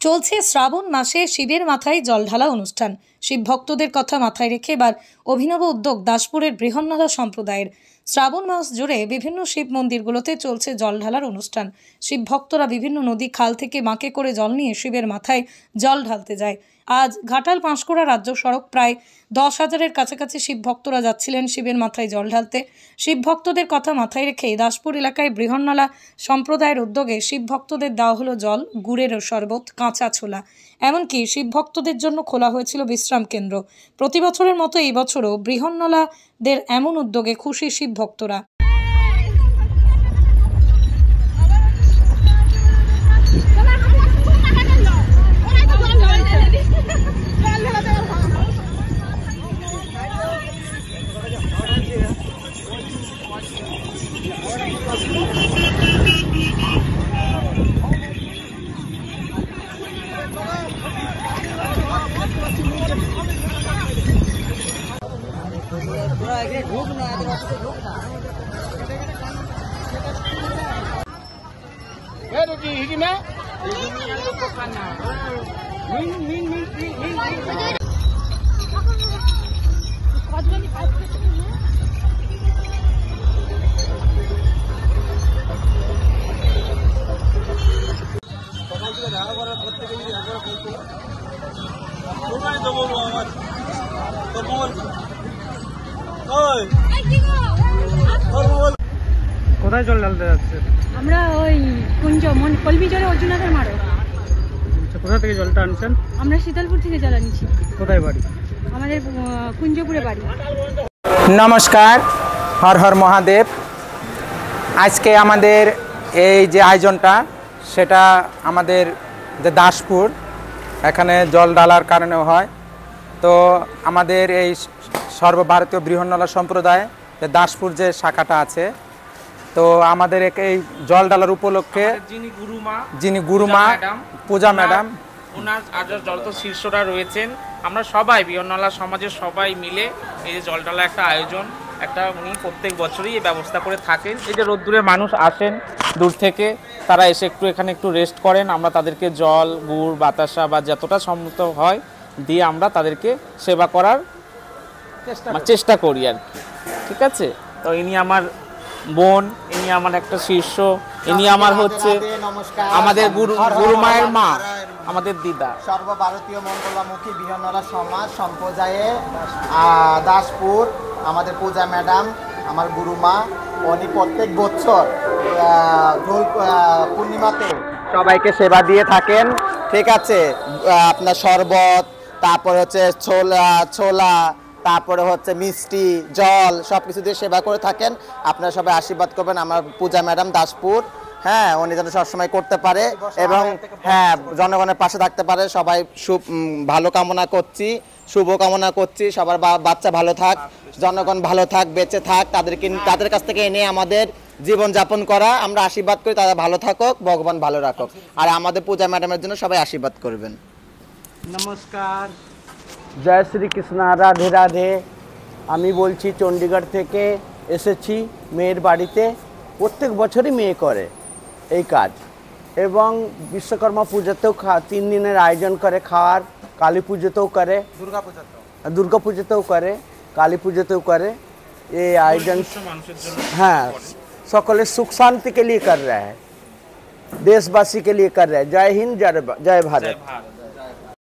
চলছে শ্রাবণ মাসে শিবের মাথায় জল ঢালা অনুষ্ঠান। শিব ভক্তদের কথা মাথায় রেখে এবার অভিনব উদ্যোগ দাসপুরের বৃহন্নলা সম্প্রদায়ের। শ্রাবণ মাস জুড়ে বিভিন্ন শিব মন্দিরগুলোতে চলছে জল ঢালার অনুষ্ঠান। শিব ভক্তরা বিভিন্ন নদী খাল থেকে বাঁকে করে জল নিয়ে শিবের মাথায় জল ঢালতে যায়। আজ ঘাটাল পাঁশকুড়া রাজ্য সড়ক প্রায় 10,000-এর কাছাকাছি শিব ভক্তরা যাচ্ছিলেন শিবের মাথায় জল ঢালতে। শিব ভক্তদের কথা মাথায় রেখে দাসপুর এলাকায় বৃহন্নলা সম্প্রদায়ের উদ্যোগে শিব ভক্তদের দেওয়া হলো জল, গুড়ের শরবত, কাঁচা ছোলা। এমনকি শিব ভক্তদের জন্য খোলা হয়েছিল বিশ্রাম কেন্দ্র। প্রতি বছরের মতো এই বছরও বৃহন্নলাদের এমন উদ্যোগে খুশি শিব ভক্তরা। কোথায় জল ঢালতে যাচ্ছে? আমরা ওই কুঞ্জ কলমিজরে অর্জুনাদের মারো। কোথা থেকে জলটা আনছেন? আমরা শীতলপুর থেকে জল আনছি। কোথায় বাড়ি? আমাদের কুঞ্জপুরে বাড়ি। নমস্কার, হর হর মহাদেব। আজকে আমাদের এই যে আয়োজনটা, সেটা আমাদের যে দাসপুর, এখানে জল ঢালার কারণে হয়। তো আমাদের এই সর্বভারতীয় বৃহন্নলা সম্প্রদায় যে দাসপুর যে শাখাটা আছে, তো আমাদের এই জল ঢালার উপলক্ষে যিনি গুরুমা পূজা ম্যাডাম, ওনার যত শীর্ষরা রয়েছেন, আমরা সবাই বৃহন্নলা সমাজের সবাই মিলে এই যে জল ঢালা একটা আয়োজন, উনি প্রত্যেক বছরই এই ব্যবস্থা করে থাকেন। এই যে রোদ্দুরে মানুষ আসেন দূর থেকে, তারা এসে একটু এখানে রেস্ট করেন। আমরা তাদেরকে জল, গুড়, বাতাসা বা যতটা সম্মত হয় দিয়ে আমরা তাদেরকে সেবা করার চেষ্টা করি আর কি। ঠিক আছে, তো ইনি আমার বোন, ইনি আমার একটা শীর্ষ, ইনি আমার হচ্ছে আমাদের গুরুমায়ের মা, আমাদের দিদা। সর্বভারতীয় মঙ্গলামুখী বৃহন্নলা সমাজ সম্প্রদায়ে দাসপুর আমাদের পূজা ম্যাডাম, আমার গুরুমা, উনি প্রত্যেক বছর দোল পূর্ণিমাতে সবাইকে সেবা দিয়ে থাকেন। ঠিক আছে, আপনার শরবত, তারপরে হচ্ছে ছোলা, তারপরে হচ্ছে মিষ্টি, জল, সব কিছু দিয়ে সেবা করে থাকেন। আপনারা সবাই আশীর্বাদ করবেন আমার পূজা ম্যাডাম দাসপুর, হ্যাঁ, উনি যেন সবসময় করতে পারে এবং হ্যাঁ জনগণের পাশে থাকতে পারে। সবাই ভালো কামনা করছি, শুভ কামনা করছি। সবার বাচ্চা ভালো থাক, জনগণ ভালো থাক, বেঁচে থাক, তাদের কাছ থেকে এনে আমাদের জীবনযাপন করা। আমরা আশীর্বাদ করি তারা ভালো থাকুক, ভগবান ভালো রাখুক। আর আমাদের পূজা ম্যাডামের জন্য সবাই আশীর্বাদ করবেন। নমস্কার, জয় শ্রীকৃষ্ণ, রাধে রাধে। আমি বলছি চণ্ডীগড় থেকে এসেছি মেয়ের বাড়িতে। প্রত্যেক বছরই মেয়ে করে এই কাজ এবং বিশ্বকর্মা পুজোতেও 3 দিনের আয়োজন করে খাওয়ার, কালী পুজোতেও করে, দুর্গা পুজোতেও করে, কালী পুজোতেও করে। এই আয়োজন হ্যাঁ সকলের সুখ শান্তি के लिए कर रहा है, देशवासी के लिए कर रहा है। जय हिंद, जय भारत।